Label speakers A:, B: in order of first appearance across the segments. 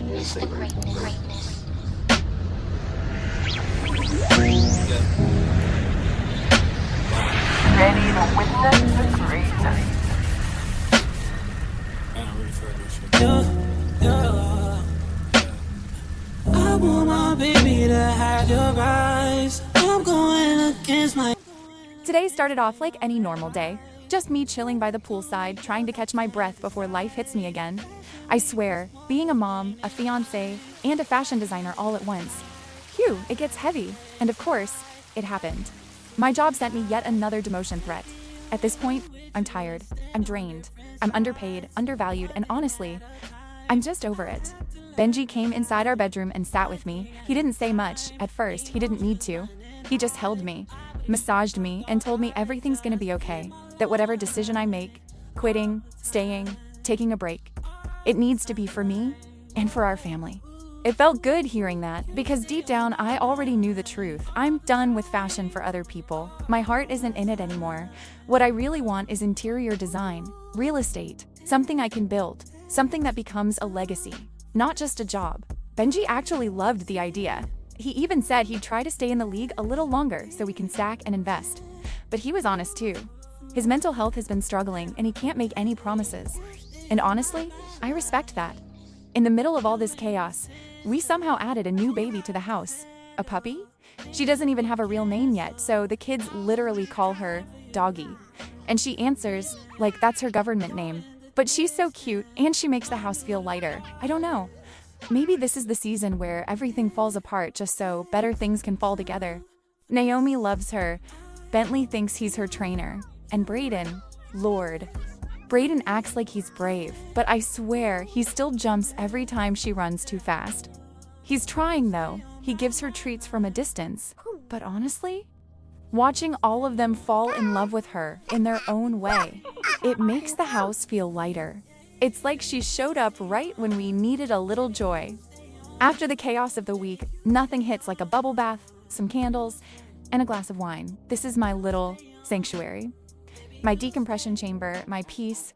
A: greatness, the greatness.
B: Ready to witness the greatness.
C: I want my baby to have your eyes. I'm going against my.
D: Today started off like any normal day. Just me chilling by the poolside, trying to catch my breath before life hits me again. I swear, being a mom, a fiance, and a fashion designer all at once. Phew, it gets heavy. And of course, it happened. My job sent me yet another demotion threat. At this point, I'm tired, I'm drained, I'm underpaid, undervalued, and honestly, I'm just over it. Benji came inside our bedroom and sat with me. He didn't say much. At first, he didn't need to. He just held me, massaged me, and told me everything's gonna be okay. That whatever decision I make, quitting, staying, taking a break, it needs to be for me and for our family. It felt good hearing that, because deep down I already knew the truth. I'm done with fashion for other people. My heart isn't in it anymore. What I really want is interior design, real estate, something I can build, something that becomes a legacy, not just a job. Benji actually loved the idea. He even said he'd try to stay in the league a little longer so we can stack and invest. But he was honest too. His mental health has been struggling and he can't make any promises. And honestly, I respect that. In the middle of all this chaos, we somehow added a new baby to the house. A puppy? She doesn't even have a real name yet, so the kids literally call her Doggy. And she answers like that's her government name. But she's so cute and she makes the house feel lighter. I don't know. Maybe this is the season where everything falls apart just so better things can fall together. Naomi loves her. Bentley thinks he's her trainer. And Brayden, Lord. Brayden acts like he's brave, but I swear he still jumps every time she runs too fast. He's trying though. He gives her treats from a distance. But honestly, watching all of them fall in love with her in their own way, it makes the house feel lighter. It's like she showed up right when we needed a little joy. After the chaos of the week, nothing hits like a bubble bath, some candles, and a glass of wine. This is my little sanctuary. My decompression chamber, my peace.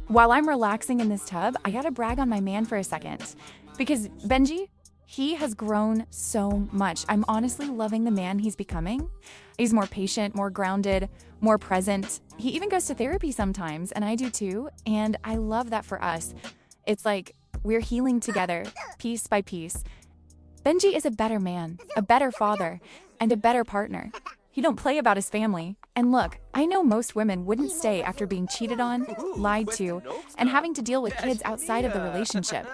D: While I'm relaxing in this tub, I gotta brag on my man for a second. Because Benji, he has grown so much. I'm honestly loving the man he's becoming. He's more patient, more grounded, more present. He even goes to therapy sometimes, and I do too, and I love that for us. It's like we're healing together, piece by piece. Benji is a better man, a better father, and a better partner. He don't play about his family. And look, I know most women wouldn't stay after being cheated on, lied to, and having to deal with kids outside of the relationship.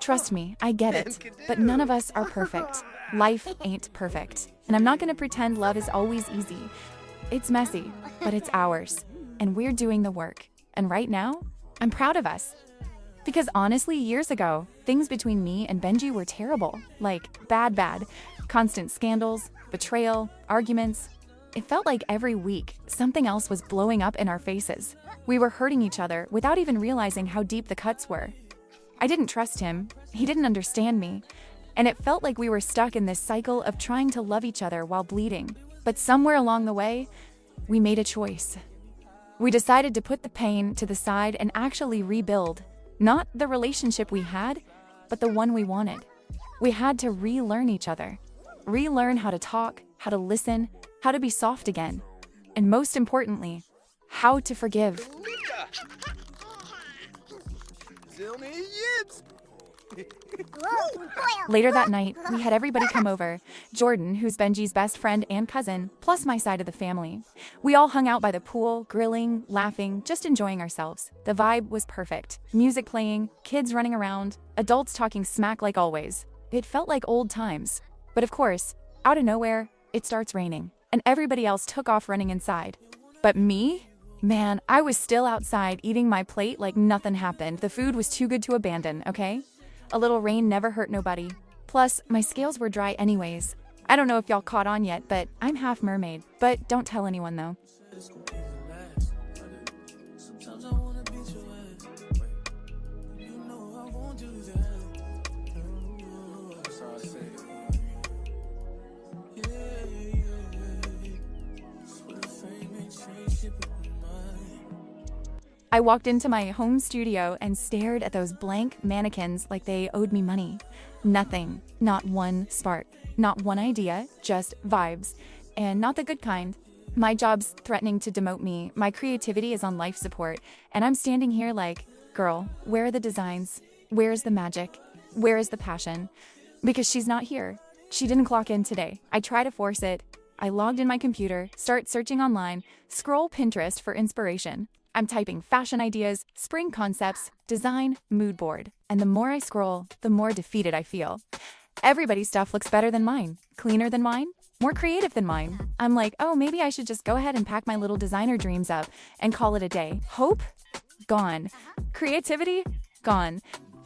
D: Trust me, I get it. But none of us are perfect. Life ain't perfect. And I'm not gonna pretend love is always easy. It's messy, but it's ours. And we're doing the work. And right now, I'm proud of us. Because honestly, years ago, things between me and Benji were terrible. Like, bad. Constant scandals, betrayal, arguments. It felt like every week, something else was blowing up in our faces. We were hurting each other without even realizing how deep the cuts were. I didn't trust him. He didn't understand me. And it felt like we were stuck in this cycle of trying to love each other while bleeding. But somewhere along the way, we made a choice. We decided to put the pain to the side and actually rebuild. Not the relationship we had, but the one we wanted. We had to relearn each other. Relearn how to talk, how to listen, how to be soft again. And most importantly, how to forgive. Later that night, we had everybody come over. Jordan, who's Benji's best friend and cousin, plus my side of the family. We all hung out by the pool, grilling, laughing, just enjoying ourselves. The vibe was perfect. Music playing, kids running around, adults talking smack like always. It felt like old times. But of course, out of nowhere, it starts raining, and everybody else took off running inside. But me? Man, I was still outside eating my plate like nothing happened. The food was too good to abandon, okay? A little rain never hurt nobody. Plus, my scales were dry anyways. I don't know if y'all caught on yet, but I'm half mermaid. But don't tell anyone though. I walked into my home studio and stared at those blank mannequins like they owed me money. Nothing, not one spark, not one idea, just vibes. And not the good kind. My job's threatening to demote me, my creativity is on life support, and I'm standing here like, girl, where are the designs? Where's the magic? Where is the passion? Because she's not here. She didn't clock in today. I try to force it. I logged in my computer, start searching online, scroll Pinterest for inspiration. I'm typing fashion ideas, spring concepts, design, mood board. And the more I scroll, the more defeated I feel. Everybody's stuff looks better than mine, cleaner than mine, more creative than mine. I'm like, oh, maybe I should just go ahead and pack my little designer dreams up and call it a day. Hope? Gone. Creativity? Gone.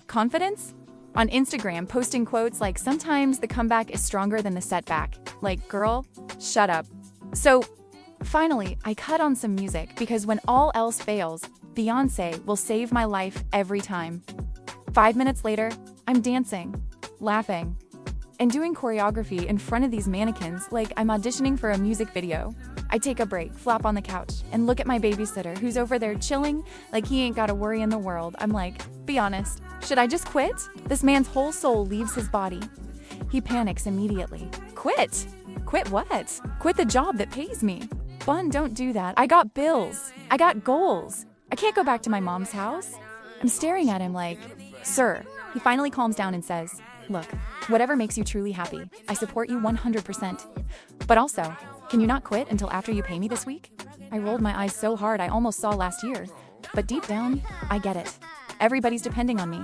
D: Confidence? On Instagram, posting quotes like, sometimes the comeback is stronger than the setback. Like, girl, shut up. So, finally, I cut on some music because when all else fails, Beyoncé will save my life every time. 5 minutes later, I'm dancing, laughing, and doing choreography in front of these mannequins like I'm auditioning for a music video. I take a break, flop on the couch, and look at my babysitter who's over there chilling like he ain't got a worry in the world. I'm like, be honest, should I just quit? This man's whole soul leaves his body. He panics immediately. Quit? Quit what? Quit the job that pays me. Bun, don't do that. I got bills. I got goals. I can't go back to my mom's house. I'm staring at him like, sir. He finally calms down and says, look, whatever makes you truly happy, I support you 100%. But also, can you not quit until after you pay me this week? I rolled my eyes so hard I almost saw last year. But deep down, I get it. Everybody's depending on me.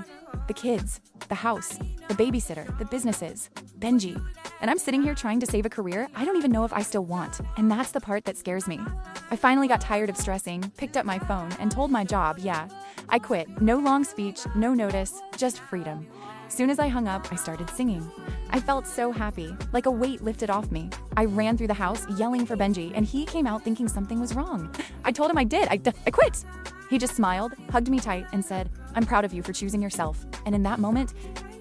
D: The kids, the house, the babysitter, the businesses, Benji. And I'm sitting here trying to save a career I don't even know if I still want. And that's the part that scares me. I finally got tired of stressing, picked up my phone, and told my job, yeah, I quit. No long speech, no notice, just freedom. Soon as I hung up, I started singing. I felt so happy, like a weight lifted off me. I ran through the house yelling for Benji, and he came out thinking something was wrong. I told him I did. I quit. He just smiled, hugged me tight, and said, I'm proud of you for choosing yourself. And in that moment,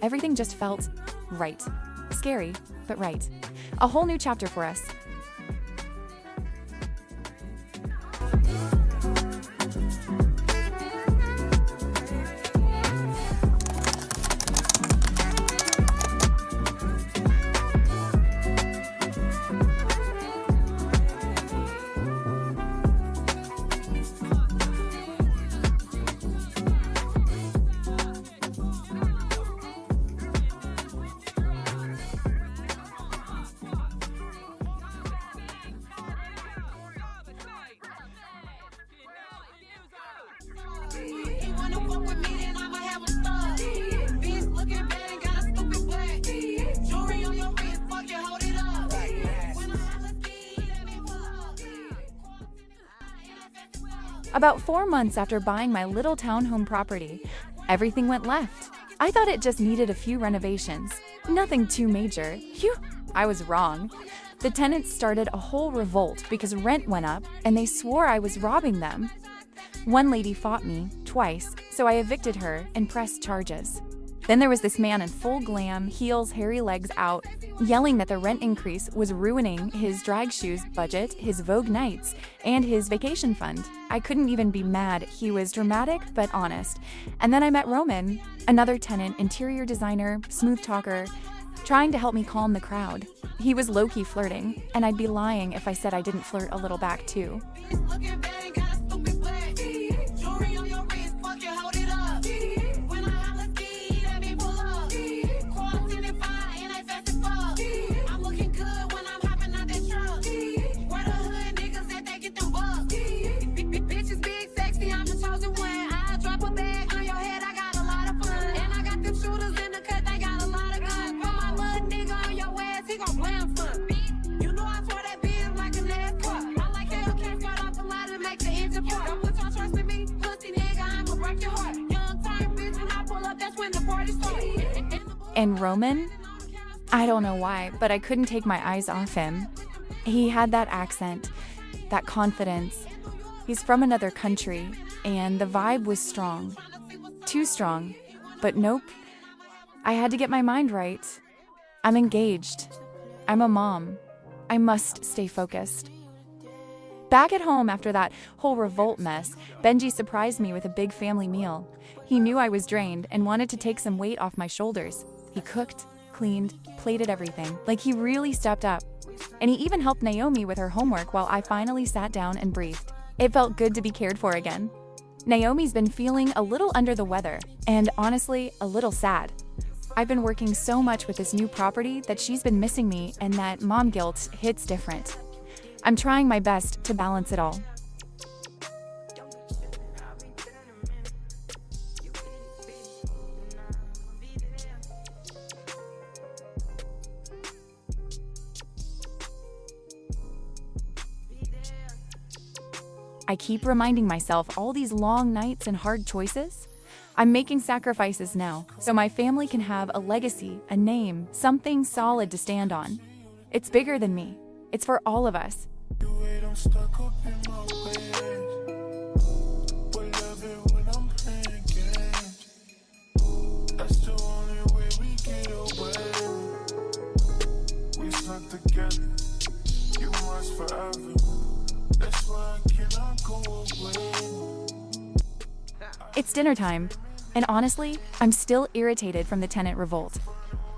D: everything just felt right. Scary, but right. A whole new chapter for us. About 4 months after buying my little townhome property, everything went left. I thought it just needed a few renovations. Nothing too major. Phew, I was wrong. The tenants started a whole revolt because rent went up and they swore I was robbing them. One lady fought me twice, so I evicted her and pressed charges. Then there was this man in full glam, heels, hairy legs out, yelling that the rent increase was ruining his drag shoes budget, his Vogue nights, and his vacation fund. I couldn't even be mad. He was dramatic but honest. And then I met Roman, another tenant, interior designer, smooth talker, trying to help me calm the crowd. He was low-key flirting, and I'd be lying if I said I didn't flirt a little back too. And Roman? I don't know why, but I couldn't take my eyes off him. He had that accent, that confidence. He's from another country, and the vibe was strong. Too strong. But nope. I had to get my mind right. I'm engaged. I'm a mom. I must stay focused. Back at home after that whole Revolt mess, Benji surprised me with a big family meal. He knew I was drained and wanted to take some weight off my shoulders. He cooked, cleaned, plated everything. Like he really stepped up. And he even helped Naomi with her homework while I finally sat down and breathed. It felt good to be cared for again. Naomi's been feeling a little under the weather, and honestly, a little sad. I've been working so much with this new property that she's been missing me, and that mom guilt hits different. I'm trying my best to balance it all. I keep reminding myself all these long nights and hard choices. I'm making sacrifices now, so my family can have a legacy, a name, something solid to stand on. It's bigger than me. It's for all of us. It's dinner time, and honestly, I'm still irritated from the Tenant Revolt.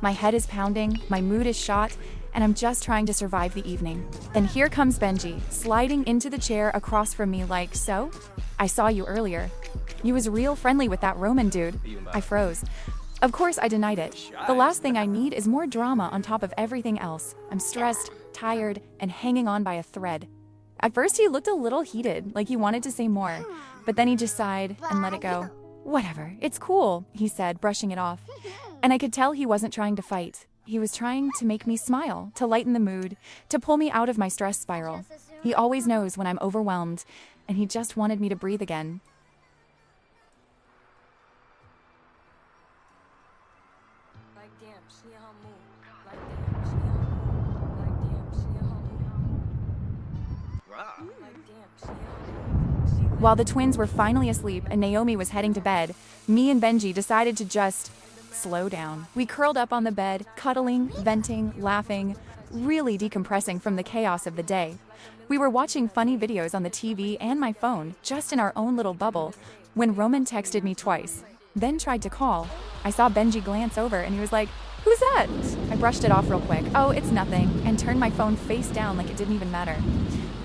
D: My head is pounding, my mood is shot, and I'm just trying to survive the evening. Then here comes Benji, sliding into the chair across from me like, "So? I saw you earlier. You was real friendly with that Roman dude." I froze. Of course I denied it. The last thing I need is more drama on top of everything else. I'm stressed, tired, and hanging on by a thread. At first he looked a little heated, like he wanted to say more, but then he just sighed and let it go. "Whatever, it's cool," he said, brushing it off. And I could tell he wasn't trying to fight. He was trying to make me smile, to lighten the mood, to pull me out of my stress spiral. He always knows when I'm overwhelmed, and he just wanted me to breathe again. While the twins were finally asleep and Naomi was heading to bed, me and Benji decided to just slow down. We curled up on the bed, cuddling, venting, laughing, really decompressing from the chaos of the day. We were watching funny videos on the TV and my phone, just in our own little bubble, when Roman texted me twice, then tried to call. I saw Benji glance over and he was like, "Who's that?" I brushed it off real quick. "Oh, it's nothing," and turned my phone face down like it didn't even matter.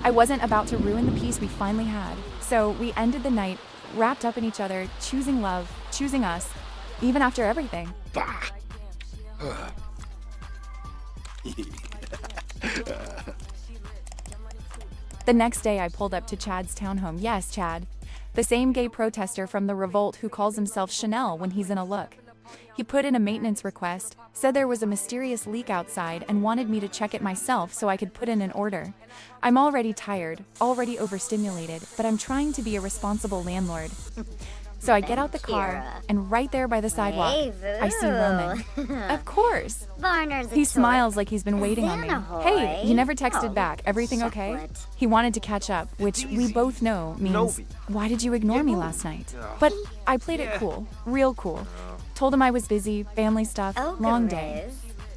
D: I wasn't about to ruin the peace we finally had. So we ended the night, wrapped up in each other, choosing love, choosing us, even after everything. The next day I pulled up to Chad's townhome. Yes, Chad. The same gay protester from the Revolt who calls himself Chanel when he's in a look. He put in a maintenance request, said there was a mysterious leak outside and wanted me to check it myself so I could put in an order. I'm already tired, already overstimulated, but I'm trying to be a responsible landlord. So I get out the car, and right there by the sidewalk, I see Roman. Of course. He smiles like he's been waiting on me. Hey, you never texted back. Everything okay? He wanted to catch up, which we both know means, why did you ignore me last night? But I played it cool, real cool. Told him I was busy, family stuff, long day.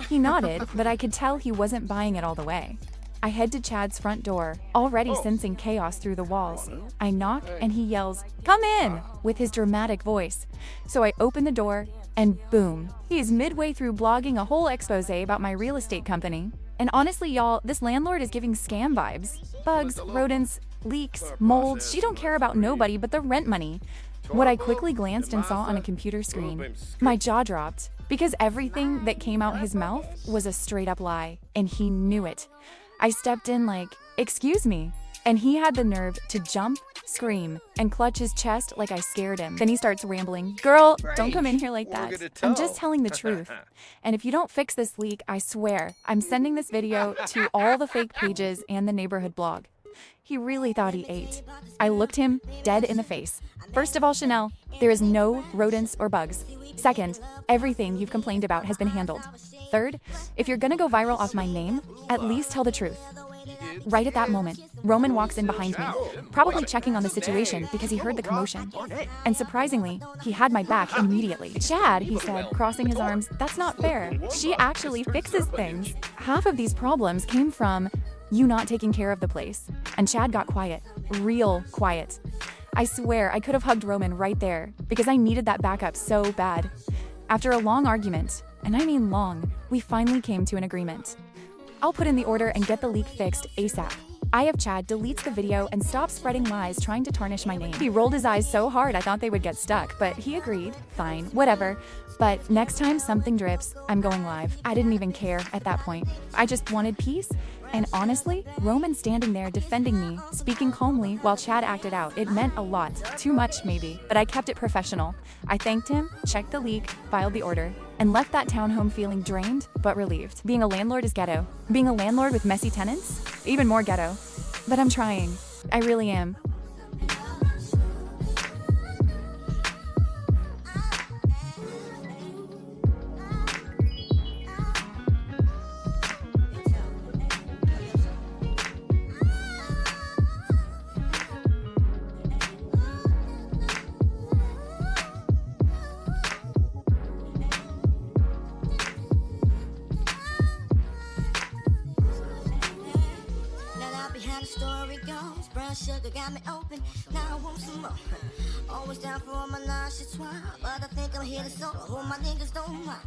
D: He nodded, but I could tell he wasn't buying it all the way. I head to Chad's front door, already sensing chaos through the walls. I knock and he yells, "Come in!" with his dramatic voice. So I open the door and boom, he is midway through blogging a whole expose about my real estate company. And honestly, y'all, this landlord is giving scam vibes. Bugs, rodents, leaks, mold, she don't care about nobody but the rent money. What I quickly glanced and saw on a computer screen, my jaw dropped, because everything that came out his mouth was a straight up lie, and he knew it. I stepped in like, "Excuse me," and he had the nerve to jump, scream, and clutch his chest like I scared him. Then he starts rambling, "Girl, don't come in here like that. I'm just telling the truth. And if you don't fix this leak, I swear, I'm sending this video to all the fake pages and the neighborhood blog." He really thought he ate. I looked him dead in the face. First of all, Chanel, there is no rodents or bugs. Second, everything you've complained about has been handled. Third, if you're gonna go viral off my name, at least tell the truth. Right at that moment, Roman walks in behind me, probably checking on the situation because he heard the commotion. And surprisingly, he had my back immediately. "Chad," he said, crossing his arms, "that's not fair. She actually fixes things. Half of these problems came from You not taking care of the place. And Chad got quiet. Real quiet. I swear I could have hugged Roman right there because I needed that backup so bad. After a long argument, and I mean long, we finally came to an agreement. I'll put in the order and get the leak fixed ASAP. I have Chad deletes the video and stops spreading lies trying to tarnish my name. He rolled his eyes so hard I thought they would get stuck, but he agreed. Fine, whatever. But next time something drips, I'm going live. I didn't even care at that point. I just wanted peace. And honestly, Roman standing there defending me, speaking calmly while Chad acted out, it meant a lot. Too much maybe, but I kept it professional. I thanked him, checked the leak, filed the order, and left that townhome feeling drained but relieved. Being a landlord is ghetto. Being a landlord with messy tenants? Even more ghetto. But I'm trying. I really am.
E: The story goes, brown sugar got me open. Now I want some more. Always down for my nauseous twine, but I think I'm here to solo. Hold my niggas don't mind.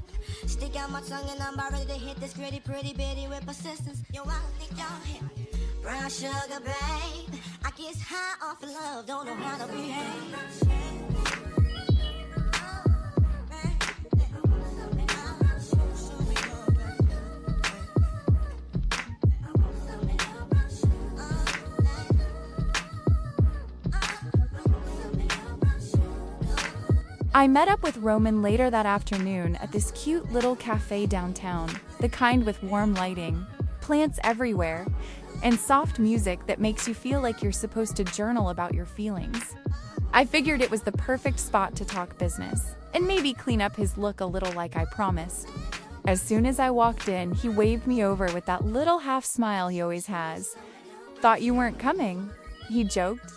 E: Stick out my tongue and I'm about ready to hit this gritty, pretty bitty with persistence. Yo, I think y'all hit me. Brown sugar, babe. I get high off of love, don't know how to behave.
D: I met up with Roman later that afternoon at this cute little cafe downtown, the kind with warm lighting, plants everywhere, and soft music that makes you feel like you're supposed to journal about your feelings. I figured it was the perfect spot to talk business, and maybe clean up his look a little like I promised. As soon as I walked in, he waved me over with that little half smile he always has. "Thought you weren't coming," he joked.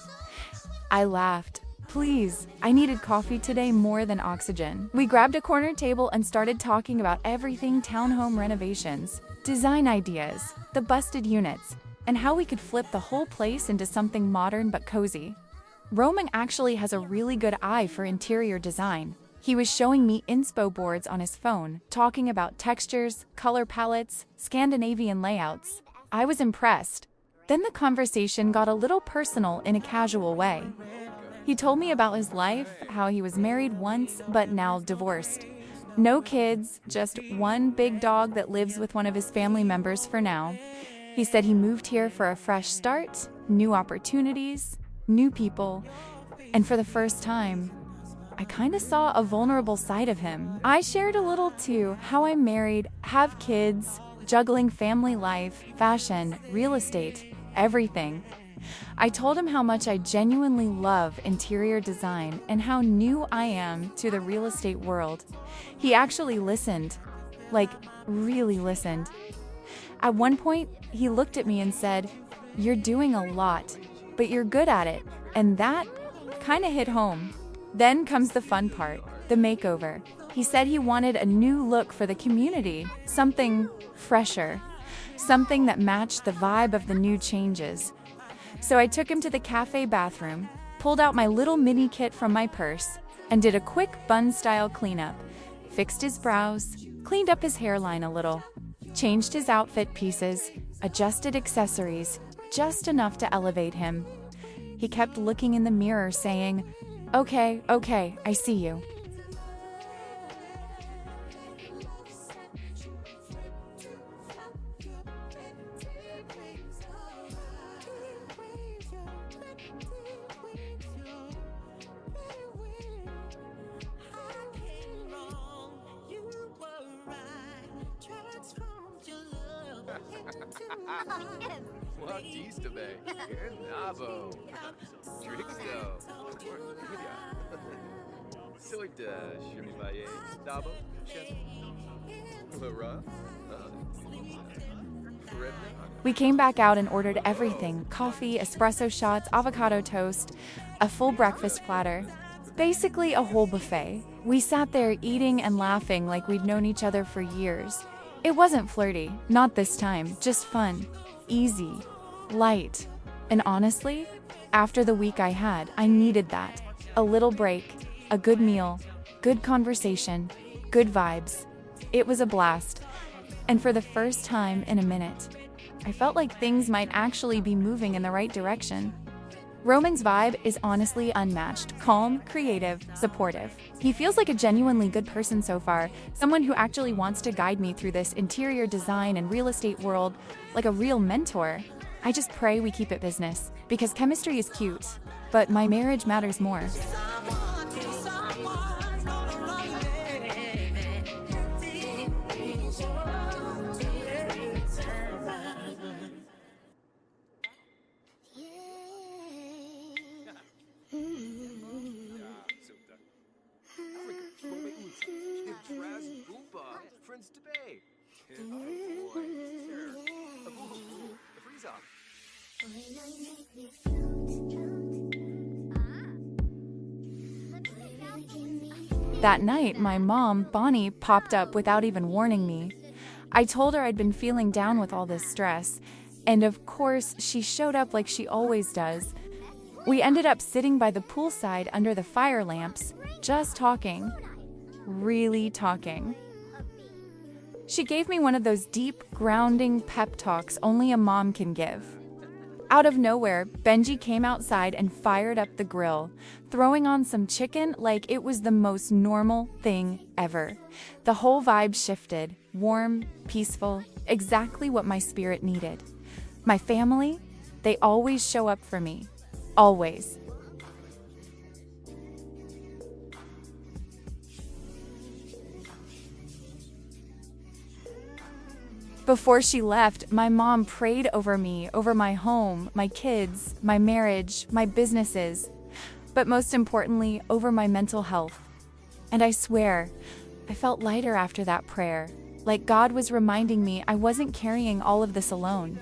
D: I laughed. Please, I needed coffee today more than oxygen. We grabbed a corner table and started talking about everything townhome renovations, design ideas, the busted units, and how we could flip the whole place into something modern but cozy. Roman actually has a really good eye for interior design. He was showing me inspo boards on his phone, talking about textures, color palettes, Scandinavian layouts. I was impressed. Then the conversation got a little personal in a casual way. He told me about his life, how he was married once but now divorced. No kids, just one big dog that lives with one of his family members for now. He said he moved here for a fresh start, new opportunities, new people, and for the first time, I kind of saw a vulnerable side of him. I shared a little too, how I'm married, have kids, juggling family life, fashion, real estate, everything. I told him how much I genuinely love interior design and how new I am to the real estate world. He actually listened, like really listened. At one point, he looked at me and said, "You're doing a lot, but you're good at it," and that kind of hit home. Then comes the fun part, the makeover. He said he wanted a new look for the community, something fresher, something that matched the vibe of the new changes. So I took him to the cafe bathroom, pulled out my little mini kit from my purse, and did a quick Buns-style cleanup. Fixed his brows, cleaned up his hairline a little, changed his outfit pieces, adjusted accessories, just enough to elevate him. He kept looking in the mirror saying, okay, I see you."
F: What used to be? Nabo. Trixo. Soita, Shurimaye, Dabo, Laura.
D: We came back out and ordered everything: coffee, espresso shots, avocado toast, a full breakfast platter. Basically a whole buffet. We sat there eating and laughing like we'd known each other for years. It wasn't flirty, not this time, just fun. easy, light. And honestly, after the week I had, I needed that. A little break, a good meal, good conversation, good vibes. It was a blast. And for the first time in a minute, I felt like things might actually be moving in the right direction. Roman's vibe is honestly unmatched, calm, creative, supportive. He feels like a genuinely good person so far, someone who actually wants to guide me through this interior design and real estate world, like a real mentor. I just pray we keep it business, because chemistry is cute, but my marriage matters more.
F: Friends today. Oh boy. Sure. Freeze off.
D: That night, my mom, Bonnie, popped up without even warning me. I told her I'd been feeling down with all this stress, and of course, she showed up like she always does. We ended up sitting by the poolside under the fire lamps, just talking. Really talking. She gave me one of those deep, grounding pep talks only a mom can give. Out of nowhere, Benji came outside and fired up the grill, throwing on some chicken like it was the most normal thing ever. The whole vibe shifted, warm, peaceful, exactly what my spirit needed. My family, they always show up for me. Always. Before she left, my mom prayed over me, over my home, my kids, my marriage, my businesses, but most importantly, over my mental health. And I swear, I felt lighter after that prayer, like God was reminding me I wasn't carrying all of this alone.